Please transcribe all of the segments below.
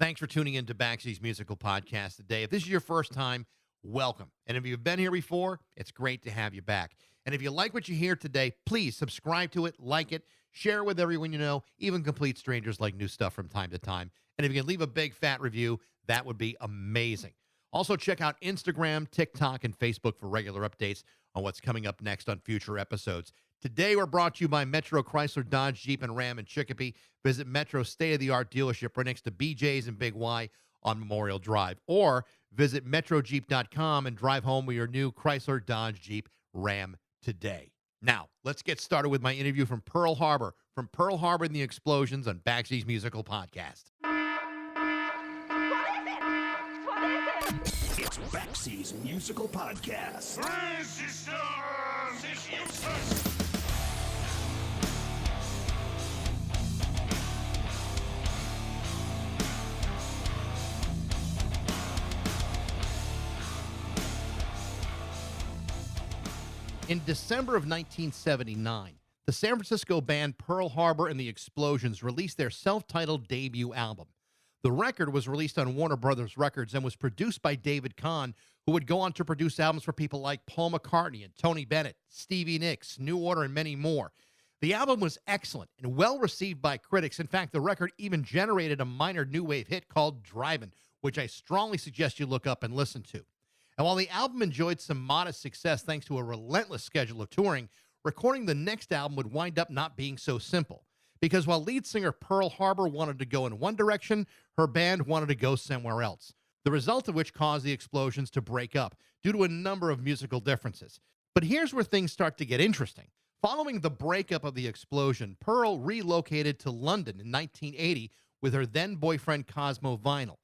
Thanks for tuning in to Baxie's Musical Podcast today. If this is your first time, welcome. And if you've been here before, it's great to have you back. And if you like what you hear today, please subscribe to it, like it, share it with everyone you know, even complete strangers like new stuff from time to time. And if you can leave a big fat review, that would be amazing. Also, check out Instagram, TikTok, and Facebook for regular updates on what's coming up next on future episodes. Today, we're brought to you by Metro Chrysler, Dodge, Jeep, and Ram in Chicopee. Visit Metro's state-of-the-art dealership right next to BJ's and Big Y on Memorial Drive. Or visit metrojeep.com and drive home with your new Chrysler, Dodge, Jeep, Ram today. Now, let's get started with my interview from Pearl Harbor and the Explosions on Baxie's Musical Podcast. It's Baxie's Musical Podcast. In December of 1979, the San Francisco band Pearl Harbor and the Explosions released their self-titled debut album. The record was released on Warner Brothers Records and was produced by David Kahn, who would go on to produce albums for people like Paul McCartney and Tony Bennett, Stevie Nicks, New Order, and many more. The album was excellent and well received by critics. In fact, the record even generated a minor new wave hit called Drivin', which I strongly suggest you look up and listen to. And while the album enjoyed some modest success thanks to a relentless schedule of touring, recording the next album would wind up not being so simple. Because while lead singer Pearl Harbor wanted to go in one direction, her band wanted to go somewhere else. The result of which caused the Explosions to break up due to a number of musical differences. But here's where things start to get interesting. Following the breakup of the Explosion, Pearl relocated to London in 1980 with her then boyfriend Cosmo Vinyl.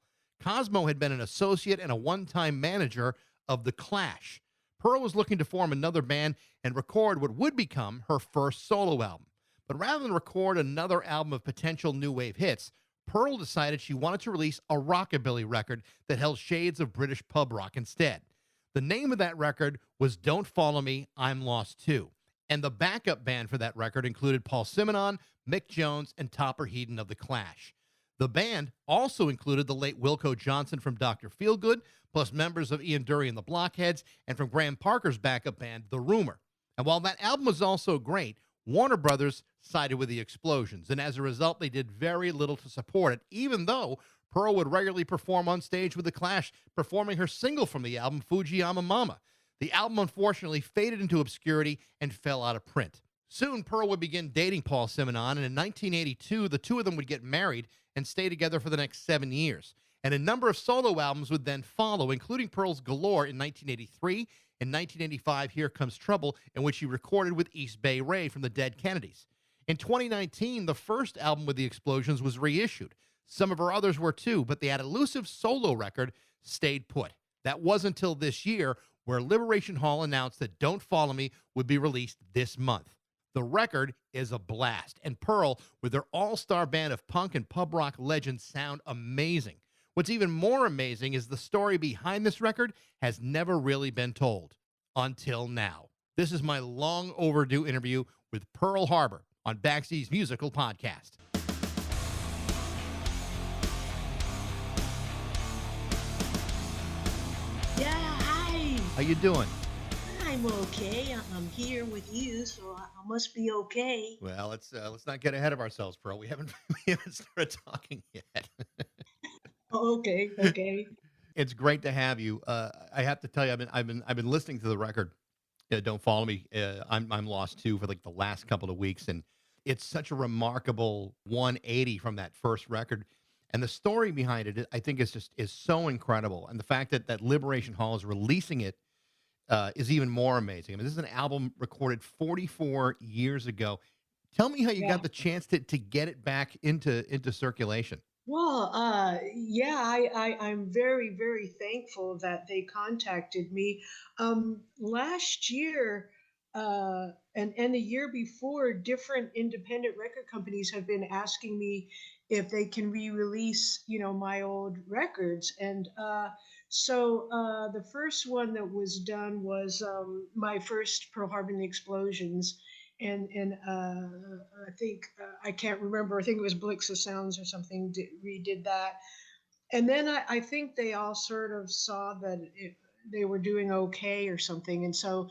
Cosmo had been an associate and a one-time manager of The Clash. Pearl was looking to form another band and record what would become her first solo album. But rather than record another album of potential new wave hits, Pearl decided she wanted to release a rockabilly record that held shades of British pub rock instead. The name of that record was Don't Follow Me, I'm Lost Too. And the backup band for that record included Paul Simonon, Mick Jones, and Topper Headon of The Clash. The band also included the late Wilco Johnson from Dr. Feelgood, plus members of Ian Dury and the Blockheads, and from Graham Parker's backup band, The Rumor. And while that album was also great, Warner Brothers sided with the Explosions, and as a result, they did very little to support it, even though Pearl would regularly perform on stage with The Clash, performing her single from the album, Fujiyama Mama. The album, unfortunately, faded into obscurity and fell out of print. Soon, Pearl would begin dating Paul Simonon, and in 1982, the two of them would get married and stay together for the next 7 years. And a number of solo albums would then follow, including Pearl's Galore in 1983, and 1985, Here Comes Trouble, in which she recorded with East Bay Ray from the Dead Kennedys. In 2019, the first album with the Explosions was reissued. Some of her others were too, but that elusive solo record stayed put. That was until this year, where Liberation Hall announced that Don't Follow Me would be released this month. The record is a blast, and Pearl, with their all-star band of punk and pub rock legends, sound amazing. What's even more amazing is the story behind this record has never really been told. Until now. This is my long overdue interview with Pearl Harbor on Baxie's Musical Podcast. Yeah, hi. How you doing? I'm okay. I'm here with you, so I must be okay. Well, let's not get ahead of ourselves, Pearl. We haven't started talking yet. Okay. It's great to have you. I have to tell you, I've been listening to the record. Don't Follow Me. I'm Lost Too for like the last couple of weeks, and it's such a remarkable 180 from that first record. And the story behind it, I think, is so incredible. And the fact that Liberation Hall is releasing it is even more amazing. I mean, this is an album recorded 44 years ago. Tell me how you got the chance to get it back into circulation. Well, I'm very, very thankful that they contacted me. Last year, and the year before, different independent record companies have been asking me if they can re-release, my old records. And so the first one that was done was my first Pearl Harbor and the Explosions. And I think I can't remember. I think it was Blix of Sounds or something redid that. And then I think they all sort of saw that they were doing okay or something. And so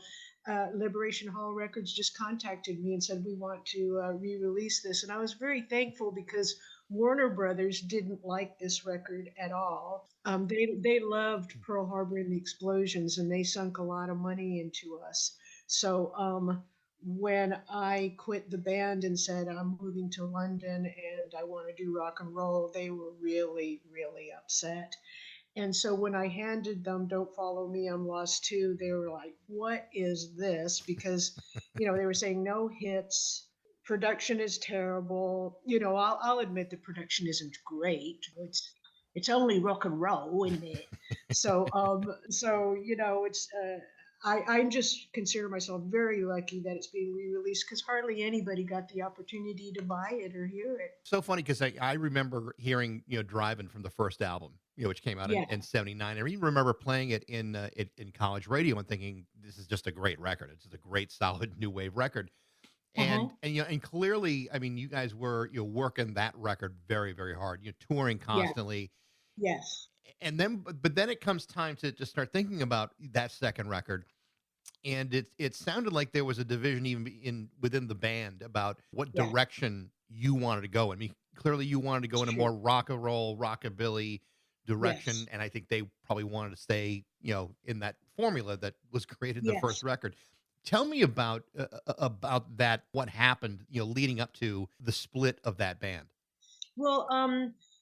Liberation Hall Records just contacted me and said, we want to re release this. And I was very thankful because Warner Brothers didn't like this record at all. They loved Pearl Harbor and the Explosions, and they sunk a lot of money into us. So when I quit the band and said I'm moving to London and I want to do rock and roll, they were really, really upset. And so when I handed them Don't Follow Me, I'm Lost Too, they were like, what is this? Because, they were saying no hits, production is terrible. I'll admit the production isn't great. It's only rock and roll, isn't it? It's I just consider myself very lucky that it's being re-released because hardly anybody got the opportunity to buy it or hear it. So funny because I remember hearing, Driving from the first album, which came out Yeah. in 79. I even remember playing it in college radio and thinking, this is just a great record. It's just a great, solid new wave record. Uh-huh. And clearly, I mean, you guys were, working that record very, very hard, touring Yeah. constantly. Yes. And then, but then it comes time to start thinking about that second record. And it sounded like there was a division even within the band about what Yeah. direction you wanted to go. I mean, clearly you wanted to go in a It's more true. rock and roll, rockabilly direction, Yes. and I think they probably wanted to stay, in that formula that was created in the first Yes. record. Tell me about that. What happened, leading up to the split of that band? Well,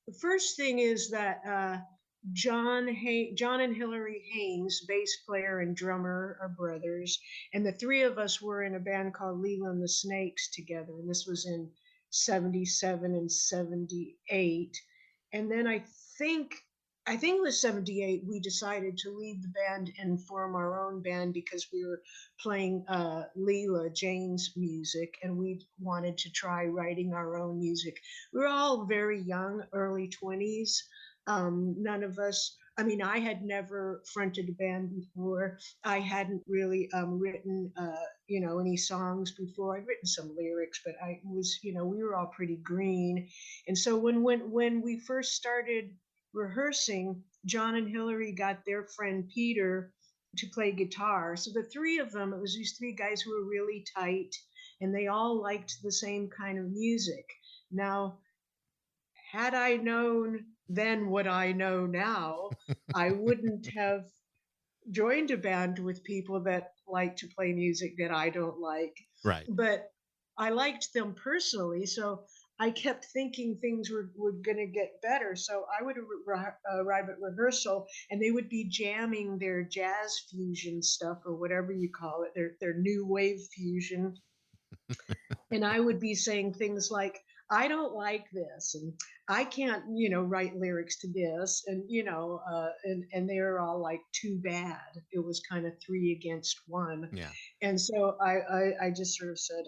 the first thing is that John and Hillary Haynes, bass player and drummer, are brothers, and the three of us were in a band called Leela and the Snakes together, and this was in '77 and '78. And then think I think it was '78 we decided to leave the band and form our own band because we were playing Leela Jane's music, and we wanted to try writing our own music. We were all very young, early 20s. None of us, I mean, I had never fronted a band before. I hadn't really written, any songs before. I'd written some lyrics, but we were all pretty green. And so when we first started rehearsing, John and Hillary got their friend Peter to play guitar. So the three of them, it was these three guys who were really tight, and they all liked the same kind of music. Now, had I known then what I know now, I wouldn't have joined a band with people that like to play music that I don't like. Right. But I liked them personally, so I kept thinking things were going to get better. So I would arrive at rehearsal and they would be jamming their jazz fusion stuff or whatever you call it, their new wave fusion, and I would be saying things like, I don't like this, and I can't, write lyrics to this, and they're all like, too bad. It was kind of three against one, Yeah. and so I just sort of said,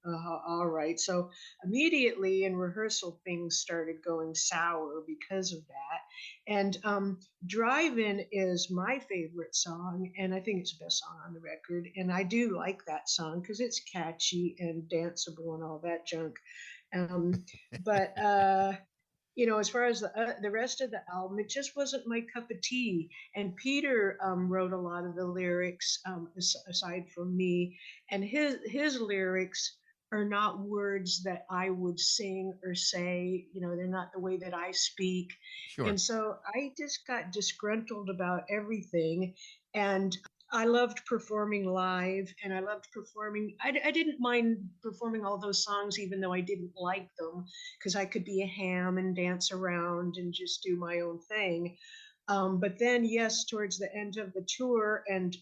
all right. So immediately in rehearsal, things started going sour because of that. And Drive-In is my favorite song, and I think it's the best song on the record. And I do like that song because it's catchy and danceable and all that junk. Um, but as far as the rest of the album, it just wasn't my cup of tea. And Peter wrote a lot of the lyrics aside from me, and his lyrics are not words that I would sing or say. They're not the way that I speak, Sure. and so I just got disgruntled about everything. And I loved performing live, and I loved performing. I didn't mind performing all those songs, even though I didn't like them, because I could be a ham and dance around and just do my own thing. But then, yes, towards the end of the tour, and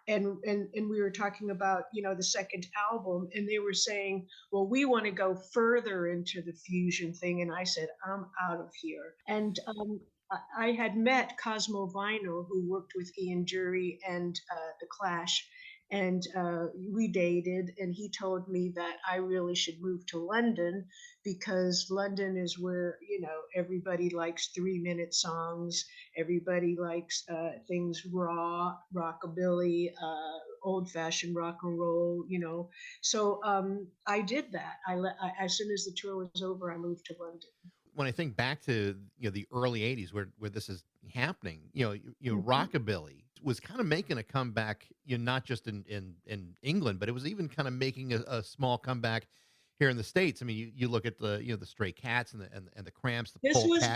we were talking about the second album, and they were saying, well, we want to go further into the fusion thing, and I said, I'm out of here. And I had met Cosmo Vinyl, who worked with Ian Jury and the Clash, and we dated, and he told me that I really should move to London because London is where everybody likes 3-minute songs. Everybody likes things raw, rockabilly, old-fashioned rock and roll. So I did that. As soon as the tour was over, I moved to London. when I think back to the early '80s where this is happening, Mhm. rockabilly was kind of making a comeback, not just in England, but it was even kind of making a small comeback here in the States. I mean, you look at the Stray Cats and the Cramps, the Polecats.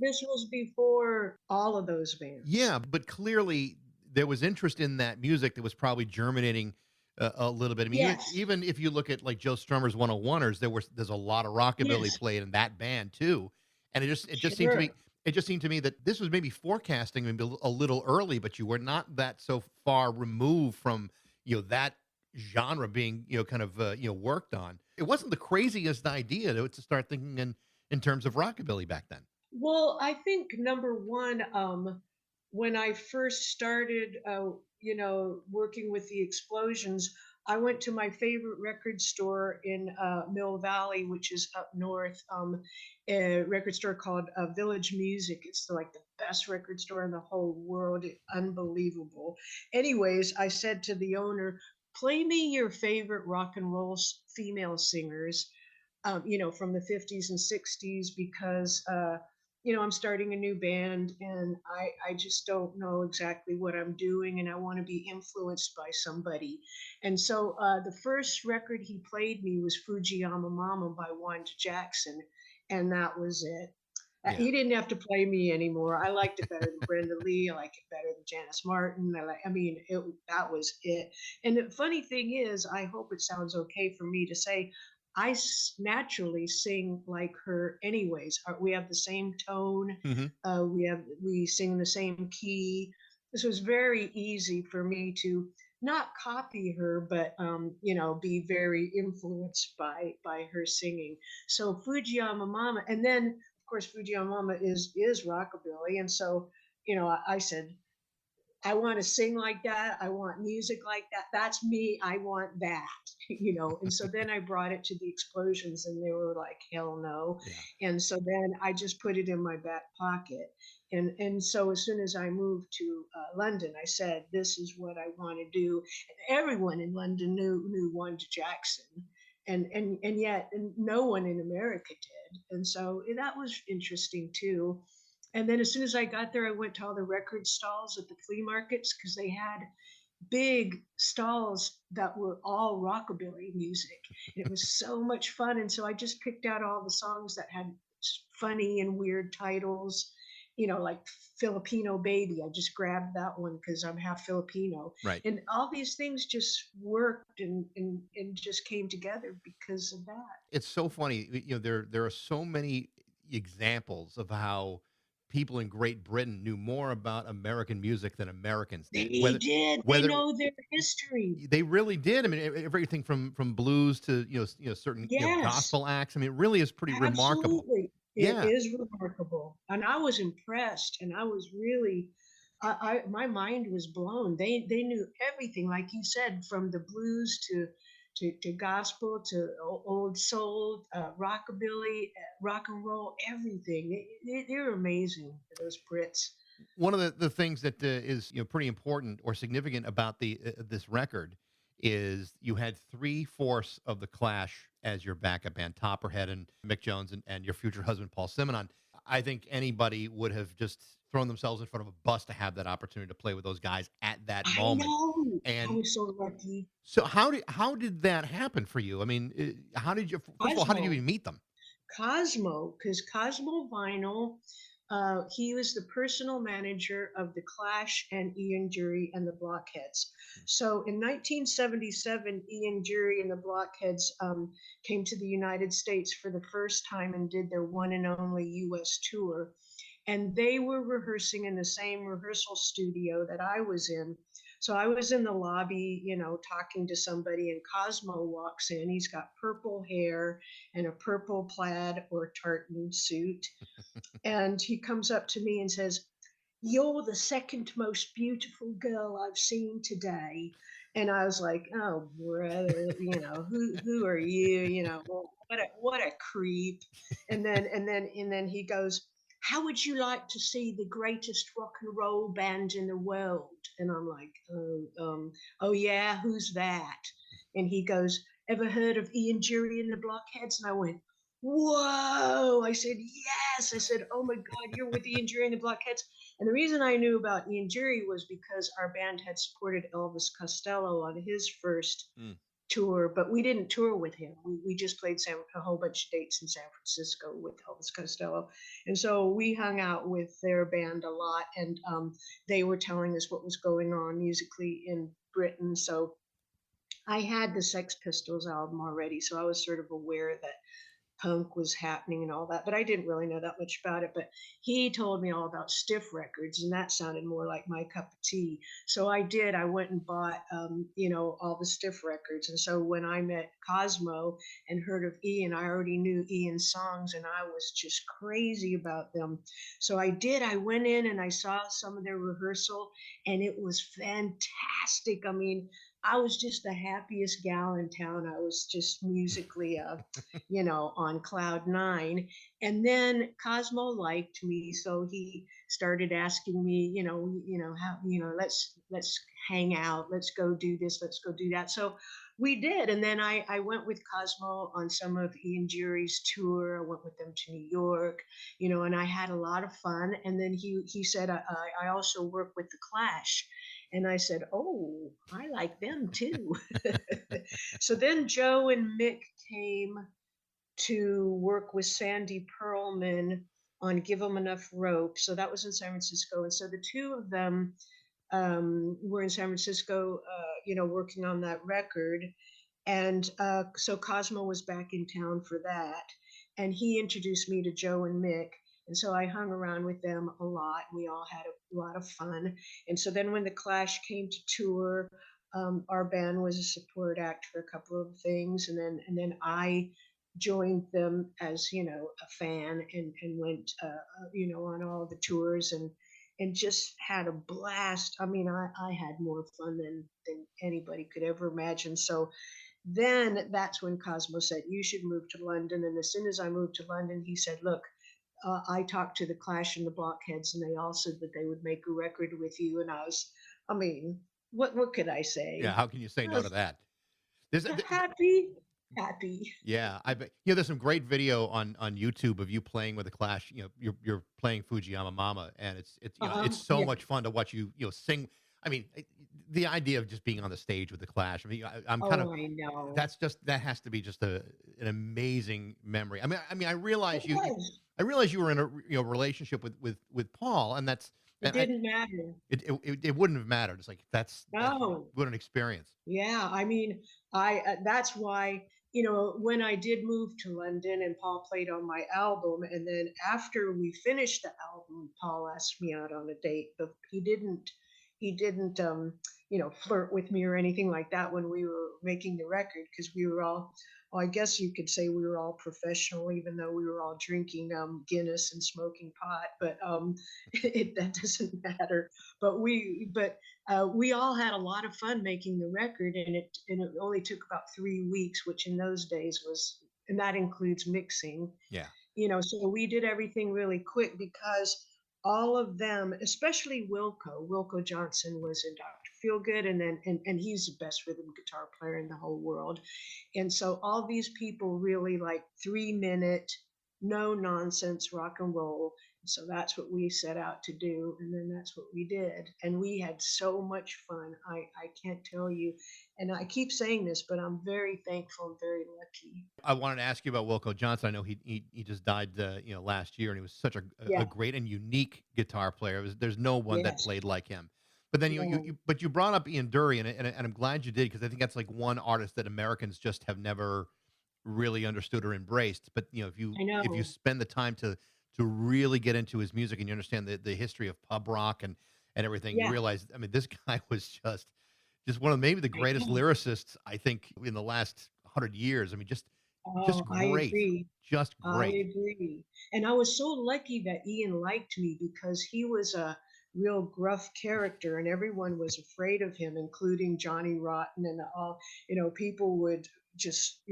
This was before all of those bands. Yeah, but clearly there was interest in that music that was probably germinating a little bit. I mean, even Yes, even if you look at like Joe Strummer's 101ers, there's a lot of rockabilly yes, played in that band too, and it just seemed to me sure. that this was maybe forecasting maybe a little early, but you were not that so far removed from that genre being kind of worked on. It wasn't the craziest idea to start thinking in terms of rockabilly back then. Well, I think number one, when I first started, working with the Explosions, I went to my favorite record store in Mill Valley, which is up north, a record store called Village Music. It's like the best record store in the whole world. Unbelievable. Anyways, I said to the owner, play me your favorite rock and roll female singers, from the 50s and 60s because I'm starting a new band and I just don't know exactly what I'm doing and I want to be influenced by somebody. And so the first record he played me was Fujiyama Mama by Wanda Jackson, and that was it. Yeah. He didn't have to play me anymore. I liked it better than Brenda Lee. I like it better than Janice Martin. That was it. And the funny thing is, I hope it sounds okay for me to say, naturally sing like her anyways. We have the same tone. Hmm. We sing the same key. This was very easy for me to not copy her, but be very influenced by her singing. So Fujiyama Mama, and then of course Fujiyama Mama is rockabilly, and so I said I want to sing like that. I want music like that. That's me. I want that, And so then I brought it to the Explosions and they were like, hell no. Yeah. And so then I just put it in my back pocket. And so as soon as I moved to London, I said, this is what I want to do. And everyone in London knew Wanda Jackson. And yet no one in America did. And so that was interesting too. And then as soon as I got there, I went to all the record stalls at the flea markets because they had big stalls that were all rockabilly music. And it was so much fun. And so I just picked out all the songs that had funny and weird titles, like Filipino Baby. I just grabbed that one because I'm half Filipino. Right. And all these things just worked and just came together because of that. It's so funny. There are so many examples of how people in Great Britain knew more about American music than Americans did. They Whether did. They whether know their history. they really did. I mean, everything from blues to certain Yes. gospel acts. I mean, it really is pretty remarkable. Absolutely. It Yeah. is remarkable. And I was impressed and I was really my mind was blown. They knew everything, like you said, from the blues to gospel to old soul, rockabilly, rock and roll, everything. They're amazing, those Brits. One of the things that is pretty important or significant about the this record is you had three-fourths of the Clash as your backup band, Topperhead and Mick Jones and your future husband Paul Simonon. I think anybody would have just thrown themselves in front of a bus to have that opportunity to play with those guys at that I moment. know. I And was so lucky. so how did that happen for you? I mean, how did you first of all how did you Cosmo. even meet them? Cosmo, because Cosmo Vinyl, he was the personal manager of the Clash and Ian Jury and the Blockheads. So in 1977, Ian Jury and the Blockheads came to the United States for the first time and did their one and only US tour. And they were rehearsing in the same rehearsal studio that I was in. So I was in the lobby, talking to somebody, and Cosmo walks in. He's got purple hair and a purple plaid or tartan suit. And he comes up to me and says, you're the second most beautiful girl I've seen today. And I was like, oh brother, who are you? Well, what a creep. And then he goes, how would you like to see the greatest rock and roll band in the world? And I'm like, oh yeah, who's that? And he goes, ever heard of Ian Jury and the Blockheads? And I went, whoa. I said, yes. I said, oh my God, you're with Ian Jerry and the Blockheads. And the reason I knew about Ian Jerry was because our band had supported Elvis Costello on his first Mm. tour, but we didn't tour with him. We just played a whole bunch of dates in San Francisco with Elvis Costello. And so we hung out with their band a lot, and they were telling us what was going on musically in Britain. So I had the Sex Pistols album already, so I was sort of aware that punk was happening and all that, but I didn't really know that much about it. But he told me all about Stiff Records, and that sounded more like my cup of tea. So I did. I went and bought, all the Stiff Records. And so when I met Cosmo and heard of Ian, I already knew Ian's songs, and I was just crazy about them. So I did. I went in and I saw some of their rehearsal, and it was fantastic. I mean, I was just the happiest gal in town. I was just musically on cloud nine. And then Cosmo liked me, so he started asking me, how, let's hang out, let's go do this, let's go do that. So we did. And then I went with Cosmo on some of Ian Jury's tour. I went with them to New York, and I had a lot of fun. And then he said, I also work with the Clash. And I said, oh, I like them too. So then Joe and Mick came to work with Sandy Pearlman on Give 'Em Enough Rope. So that was in San Francisco. And so the two of them were in San Francisco, working on that record. And so Cosmo was back in town for that. And he introduced me to Joe and Mick. And so I hung around with them a lot. We all had a lot of fun. And so then when the Clash came to tour, our band was a support act for a couple of things. And then I joined them as, a fan, and went, on all the tours, and just had a blast. I mean, I had more fun than anybody could ever imagine. So then that's when Cosmo said, you should move to London. And as soon as I moved to London, he said, look, I talked to the Clash and the Blockheads, and they all said that they would make a record with you. And I mean, what could I Yeah, say? how can you say I no to was that? There's, happy, happy. yeah, I bet there's some great video on YouTube of you playing with the Clash. You're playing Fujiyama Mama, and it's so Yeah. much fun to watch you sing. I mean, the idea of just being on the stage with the Clash. I mean, I'm kind of Oh, I know. that has to be just an amazing memory. I It realize was. I realize you were in a relationship with Paul, and that's It and I, didn't matter. it wouldn't have mattered. It's like No. what an experience. Yeah, I mean, I that's why, when I did move to London and Paul played on my album, and then after we finished the album, Paul asked me out on a date, but he didn't flirt with me or anything like that when we were making the record, because we were all, well, I guess you could say we were all professional, even though we were all drinking Guinness and smoking pot, but that doesn't matter. But we all had a lot of fun making the record, and it only took about 3 weeks, which in those days was, and that includes mixing. Yeah, So we did everything really quick because all of them, especially Wilco Johnson was in Dr. Feelgood, and he's the best rhythm guitar player in the whole world. And so all these people really like 3 minute, no nonsense rock and roll. So that's what we set out to do. And then that's what we did. And we had so much fun. I can't tell you. And I keep saying this, but I'm very thankful and very lucky. I wanted to ask you about Wilco Johnson. I know he just died last year, and he was such a Yeah. great and unique guitar player. There's no one that Yes. played like him. But then No. you brought up Ian Dury, and I'm glad you did, because I think that's like one artist that Americans just have never really understood or embraced. But I if you know. spend the time to really get into his music, and you understand the history of pub rock and everything, you Yeah. realize, I mean, this guy was just one of maybe the I greatest know. lyricists, I think, in the last 100 years. I mean, just Oh, I great, agree. just I great. agree. And I was so lucky that Ian liked me, because he was a real gruff character and everyone was afraid of him, including Johnny Rotten and all, people would just,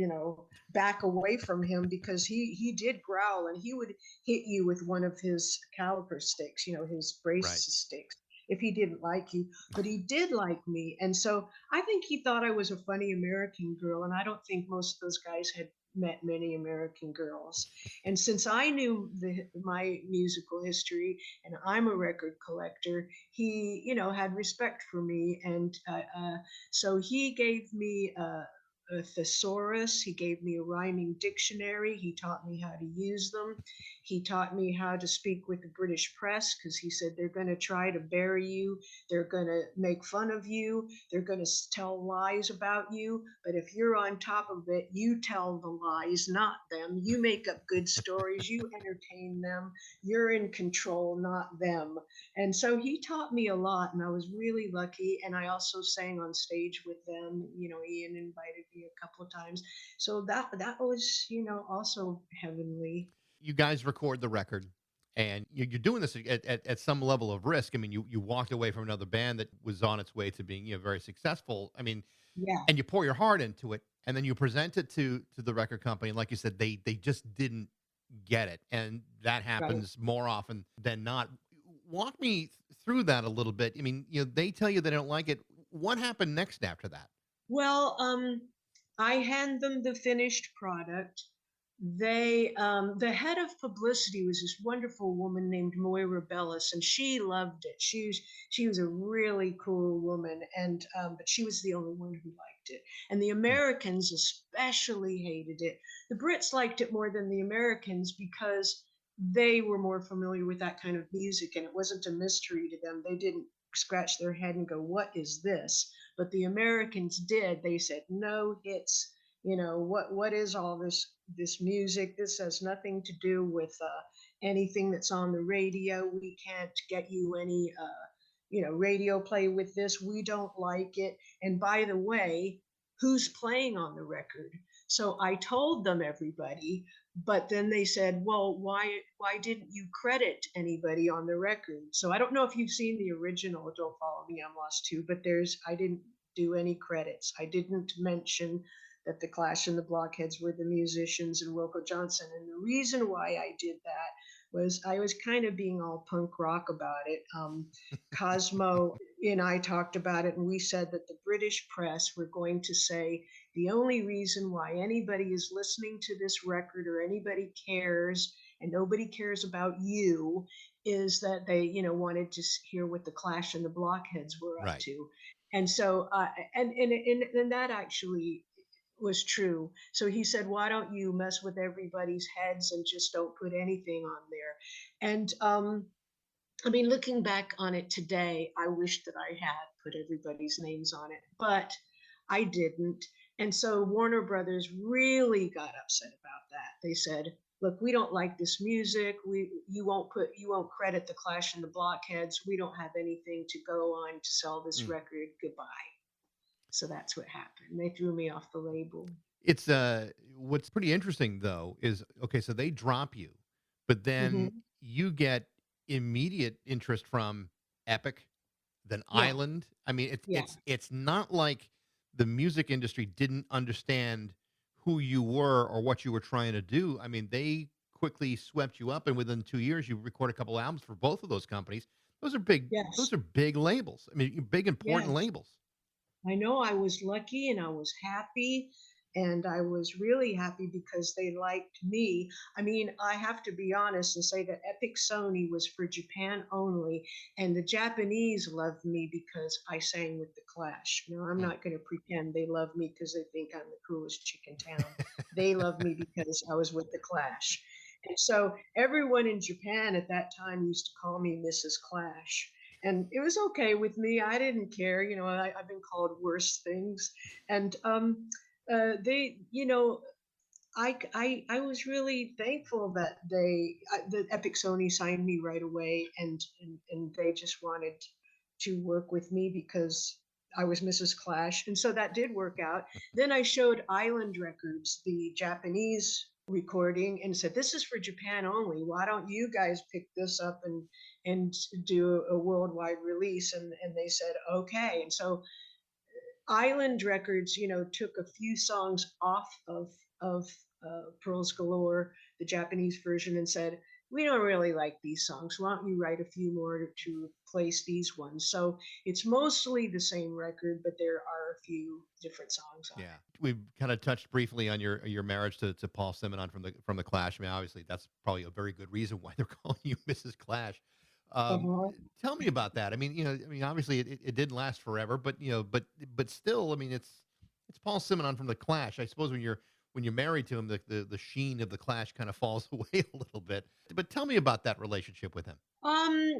back away from him because he did growl, and he would hit you with one of his caliper sticks, his Right. brace sticks, if he didn't like you. But he did like me. And so I think he thought I was a funny American girl. And I don't think most of those guys had met many American girls. And since I knew my musical history and I'm a record collector, he, had respect for me. And so he gave me a thesaurus. He gave me a rhyming dictionary. He taught me how to use them. He taught me how to speak with the British press because he said they're going to try to bury you. They're going to make fun of you. They're going to tell lies about you. But if you're on top of it, you tell the lies, not them. You make up good stories. You entertain them. You're in control, not them. And so he taught me a lot, and I was really lucky. And I also sang on stage with them. Ian invited me a couple of times. So that was, also heavenly. You guys record the record, and you're doing this at some level of risk. I mean, you walked away from another band that was on its way to being very successful. I mean, Yeah, and you pour your heart into it, and then you present it to the record company, and like you said, they just didn't get it, and that right. happens more often than not. Walk me through that a little bit. I mean, they tell you they don't like it. What happened next after that? Well, I hand them the finished product. The head of publicity was this wonderful woman named Moira Bellis, and she loved it. She was a really cool woman, and but she was the only one who liked it. And the Hmm. Americans especially hated it. The Brits liked it more than the Americans because they were more familiar with that kind of music, and it wasn't a mystery to them. They didn't scratch their head and go, "What is this?" But the Americans did. They said, "No hits. What is all this music? This has nothing to do with anything that's on the radio. We can't get you any radio play with this. We don't like it. And by the way, who's playing on the record?" So I told them everybody, but then they said, "Well, why didn't you credit anybody on the record?" So I don't know if you've seen the original Don't Follow Me, I'm Lost Too, but I didn't do any credits. I didn't mention that the Clash and the Blockheads were the musicians and Wilco Johnson. And the reason why I did that was I was kind of being all punk rock about it. Cosmo and I talked about it, and we said that the British press were going to say the only reason why anybody is listening to this record or anybody cares, and nobody cares about you, is that they, wanted to hear what the Clash and the Blockheads were up Right. to. And so, and that actually was true. So he said, "Why don't you mess with everybody's heads and just don't put anything on there?" And I mean, looking back on it today, I wish that I had put everybody's names on it, but I didn't. And so Warner Brothers really got upset about that. They said, "Look, we don't like this music. You won't credit the Clash and the Blockheads. We don't have anything to go on to sell this Mm. record. Goodbye." So that's what happened. They threw me off the label. It's what's pretty interesting though is okay, so they drop you, but then Hmm. you get immediate interest from Epic, then Yeah, Island. I mean, yeah. it's not like the music industry didn't understand who you were or what you were trying to do. I mean, they quickly swept you up, and within 2 years, you record a couple albums for both of those companies. Those are big. Yes, Those are big labels. I mean, big important yes. labels. I know I was lucky and I was happy. And I was really happy because they liked me. I mean, I have to be honest and say that Epic Sony was for Japan only. And the Japanese loved me because I sang with the Clash. Now, I'm Mm. not going to pretend they love me because they think I'm the coolest chick in town. They love me because I was with the Clash. And so everyone in Japan at that time used to call me Mrs. Clash, and it was okay with me. I didn't care. I've been called worse things, and they, I was really thankful that the Epic Sony signed me right away, and they just wanted to work with me because I was Mrs. Clash, and so that did work out. Then I showed Island Records the Japanese recording and said, "This is for Japan only. Why don't you guys pick this up and do a worldwide release?" And they said, "Okay." And so Island Records, took a few songs off of Pearls Galore, the Japanese version, and said, we don't really like these songs. Why don't you write a few more to replace these ones? So it's mostly the same record, but there are a few different songs on Yeah, we've kind of touched briefly on your marriage to Paul Simonon from the Clash. I mean, obviously, that's probably a very good reason why they're calling you Mrs. Clash. it. Um, Tell me about that. I mean, obviously, it didn't last forever, but but still, I mean, it's Paul Simonon from the Clash. I suppose when you're married to him, the sheen of the Clash kind of falls away a little bit. But tell me about that relationship with him.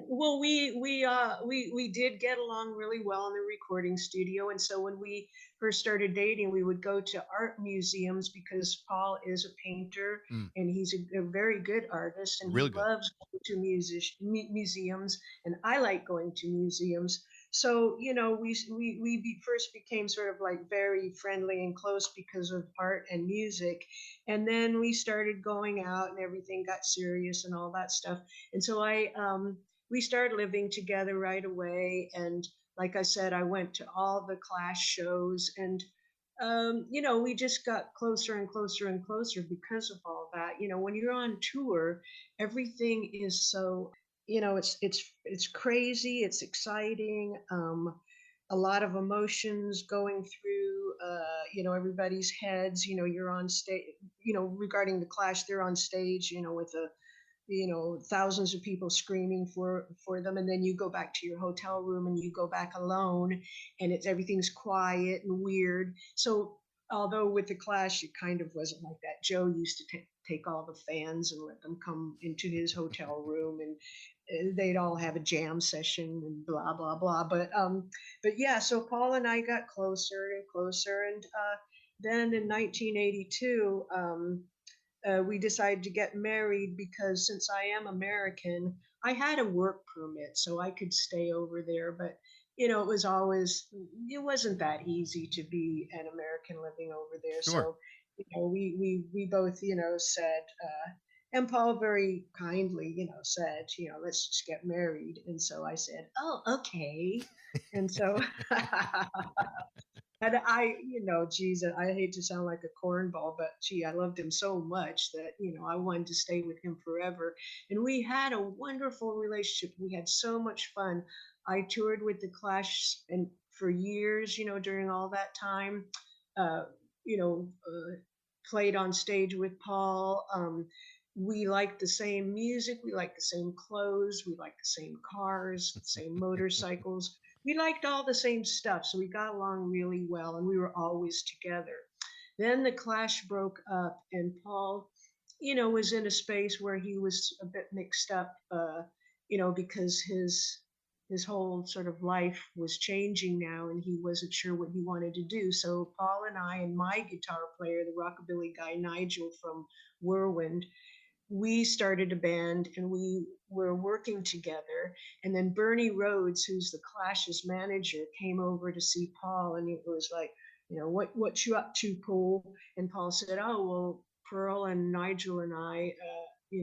Well, we did get along really well in the recording studio, and so when we first started dating, we would go to art museums because Paul is a painter Mm, and he's a very good artist, and real he good. loves going to museums, and I like going to museums. So first became sort of like very friendly and close because of art and music, and then we started going out, and everything got serious and all that stuff. And so we started living together right away. And like I said, I went to all the Clash shows, and we just got closer and closer and closer because of all that. When you're on tour, everything is so, it's crazy, it's exciting. A lot of emotions going through, everybody's heads. You're on stage. Regarding the Clash, they're on stage, with a thousands of people screaming for them, and then you go back to your hotel room and you go back alone, and everything's quiet and weird. So although with the Clash it kind of wasn't like that, Joe used to take all the fans and let them come into his hotel room, and they'd all have a jam session and blah blah blah. But yeah, so Paul and I got closer and closer, and then in 1982, we decided to get married because since I am American, I had a work permit, so I could stay over there. But it wasn't that easy to be an American living over there. Sure. So we both said, and Paul very kindly said, let's just get married. And so I said, oh, okay. And so and geez, I hate to sound like a cornball, but gee, I loved him so much that, I wanted to stay with him forever. And we had a wonderful relationship. We had so much fun. I toured with the Clash and for years, during all that time, uh, you know, uh, played on stage with Paul. We liked the same music. We liked the same clothes. We liked the same cars, the same motorcycles. We liked all the same stuff, so we got along really well, and we were always together. Then the Clash broke up, and Paul, was in a space where he was a bit mixed up, because his whole sort of life was changing now, and he wasn't sure what he wanted to do. So Paul and I and my guitar player, the rockabilly guy Nigel from Whirlwind, we started a band and we were working together. And then Bernie Rhodes, who's the Clash's manager, came over to see Paul, and it was like, what you up to, Paul? And Paul said, oh well, Pearl and Nigel and I,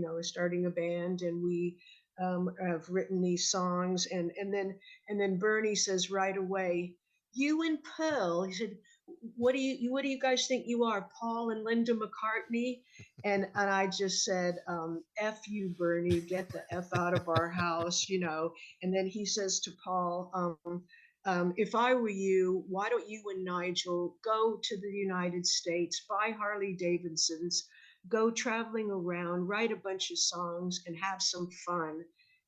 are starting a band, and we have written these songs. And then Bernie says right away, you and Pearl. He said, what do you guys think you are, Paul and Linda McCartney? And I just said, F you, Bernie, get the F out of our house. And then he says to Paul, if I were you, why don't you and Nigel go to the United States, buy Harley Davidsons, go traveling around, write a bunch of songs, and have some fun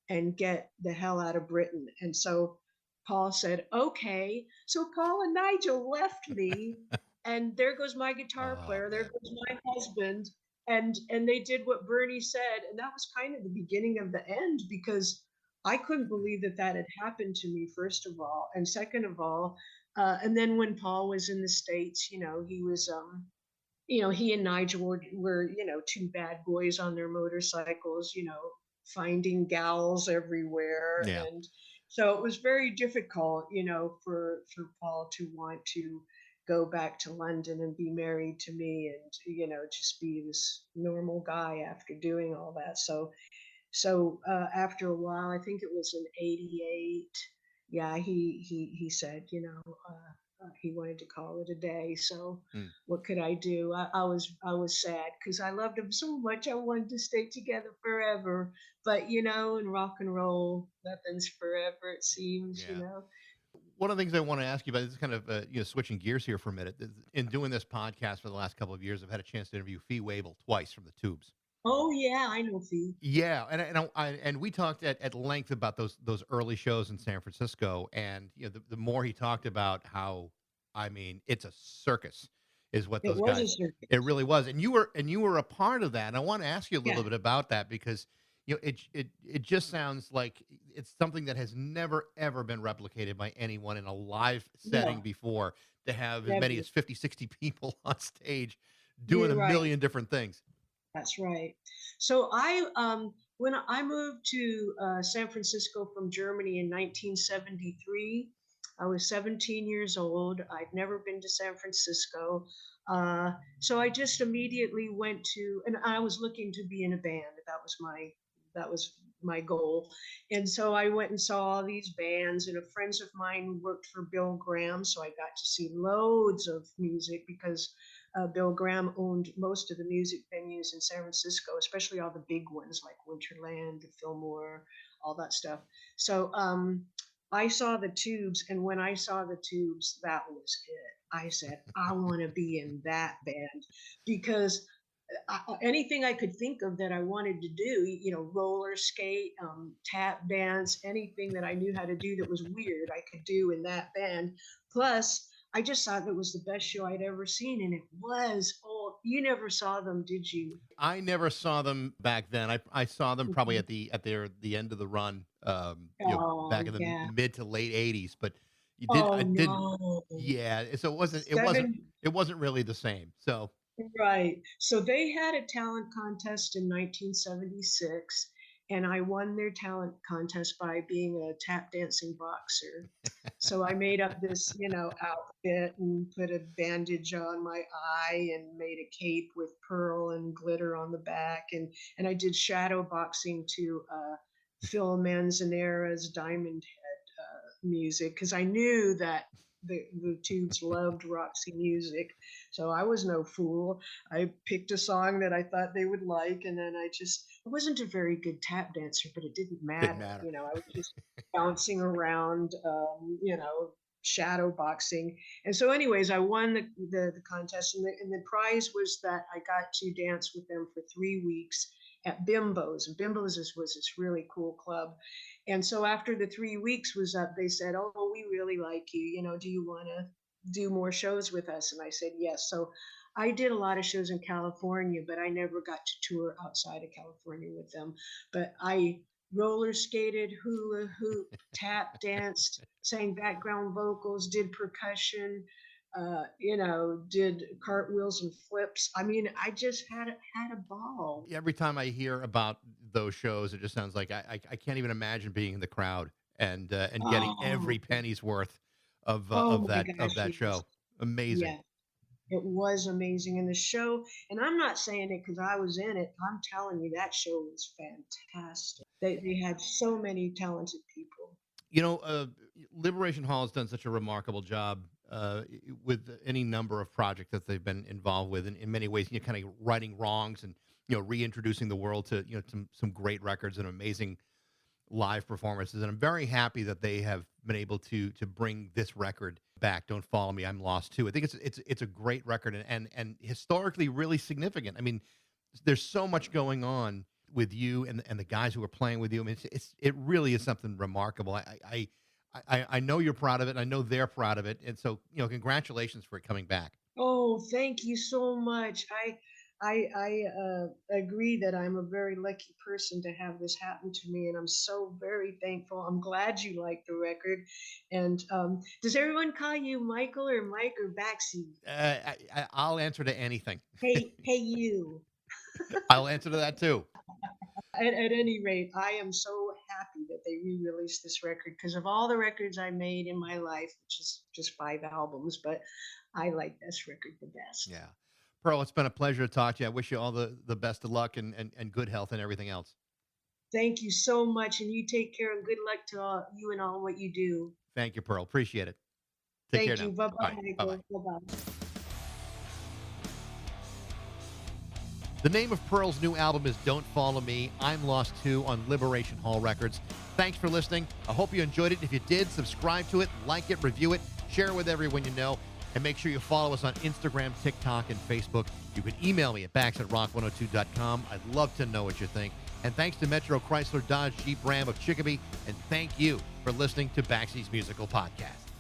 and get the hell out of Britain. And so Paul said, okay. So Paul and Nigel left me, and there goes my guitar Oh player, there man. goes my husband, and they did what Bernie said, and that was kind of the beginning of the end, because I couldn't believe that that had happened to me, first of all, and second of all, and then when Paul was in the States, he was he and Nigel were two bad boys on their motorcycles, finding gals everywhere. Yeah. And so it was very difficult, for Paul to want to go back to London and be married to me, and just be this normal guy after doing all that. So after a while, I think it was in '88. Yeah, he said, he wanted to call it a day. So Mm, what could I do? I was sad because I loved him so much. I wanted to stay together forever. But in rock and roll, nothing's forever. It seems. yeah. One of the things I want to ask you about, this is kind of switching gears here for a minute. In doing this podcast for the last couple of years, I've had a chance to interview Fee Waybill twice from the Tubes. Oh yeah, I know Fee. Yeah, and we talked at length about those early shows in San Francisco, and the more he talked about how, I mean, it's a circus, is what It those was a guys. It circus. really was, and you were a part of that. And I want to ask you a little Yeah. bit about that because it just sounds like it's something that has never ever been replicated by anyone in a live setting No, before, to have as many never. as 50, 60 people on stage doing a You're right. million different things. That's right. So when I moved to San Francisco from Germany in 1973, I was 17 years old. I'd never been to San Francisco. Uh, so I just immediately went to, and I was looking to be in a band. That was my goal. And so I went and saw all these bands, and friends of mine worked for Bill Graham, so I got to see loads of music because Bill Graham owned most of the music venues in San Francisco, especially all the big ones like Winterland, the Fillmore, all that stuff. So I saw the Tubes, and when I saw the Tubes, that was it. I said, I want to be in that band because anything I could think of that I wanted to do, roller skate, tap dance, anything that I knew how to do that was weird, I could do in that band. Plus, I just thought it was the best show I'd ever seen, and it was. Oh, you never saw them, did you? I never saw them back then. I saw them probably Mhm. the end of the run, Oh back in the yeah. mid to late '80s. But you did Oh I didn't. no. Yeah, so it wasn't it wasn't Seven. it wasn't really the same. So Right. So they had a talent contest in 1976, and I won their talent contest by being a tap dancing boxer. So I made up this, outfit and put a bandage on my eye and made a cape with pearl and glitter on the back, and I did shadow boxing to Phil Manzanera's Diamond Head music because I knew that the Tubes loved Roxy music. So I was no fool. I picked a song that I thought they would like, and then I wasn't a very good tap dancer, but it didn't didn't matter. matter. I was just bouncing around, shadow boxing. And so, anyways, I won the contest, and the prize was that I got to dance with them for 3 weeks at Bimbo's. And Bimbo's was this really cool club. And so after the 3 weeks was up, they said, "Oh, we really like you. Do you want to do more shows with us?" And I said, "Yes." So I did a lot of shows in California, but I never got to tour outside of California with them. But I roller skated, hula hoop, tap danced, sang background vocals, did percussion, did cartwheels and flips. I mean, I just had a ball. Every time I hear about those shows, it just sounds like I can't even imagine being in the crowd and getting every Oh, penny's worth oh of my that gosh, yes. show. Amazing. Yeah. It was amazing. And the show, and I'm not saying it because I was in it. I'm telling you, that show was fantastic. They had so many talented people. You know, Liberation Hall has done such a remarkable job with any number of projects that they've been involved with. In many ways, kind of righting wrongs and reintroducing the world to some great records and amazing live performances. And I'm very happy that they have been able to bring this record back. Don't Follow Me, I'm Lost Too. I think it's a great record and historically really significant. I mean, there's so much going on with you and the guys who are playing with you. I mean, it really is something remarkable. I know you're proud of it. And I know they're proud of it. And so, congratulations for it coming back. Oh, thank you so much. I agree that I'm a very lucky person to have this happen to me, and I'm so very thankful. I'm glad you like the record. And does everyone call you Michael or Mike or Baxie? I'll answer to anything. Hey, hey, you. I'll answer to that too. At any rate, I am so happy that they re-released this record because of all the records I made in my life, which is just 5 albums, but I like this record the best. Yeah. Pearl, it's been a pleasure to talk to you. I wish you all the best of luck and good health and everything else. Thank you so much, and you take care, and good luck to you and all what you do. Thank you, Pearl. Appreciate it. Take care Thank now. you. All Bye-bye, right. Bye-bye. Michael. Bye-bye. The name of Pearl's new album is Don't Follow Me, I'm Lost Too on Liberation Hall Records. Thanks for listening. I hope you enjoyed it. If you did, subscribe to it, like it, review it, share it with everyone you know, and make sure you follow us on Instagram, TikTok, and Facebook. You can email me at bax@rock102.com. I'd love to know what you think. And thanks to Metro Chrysler Dodge Jeep Ram of Chicopee, and thank you for listening to Baxie's Musical Podcast.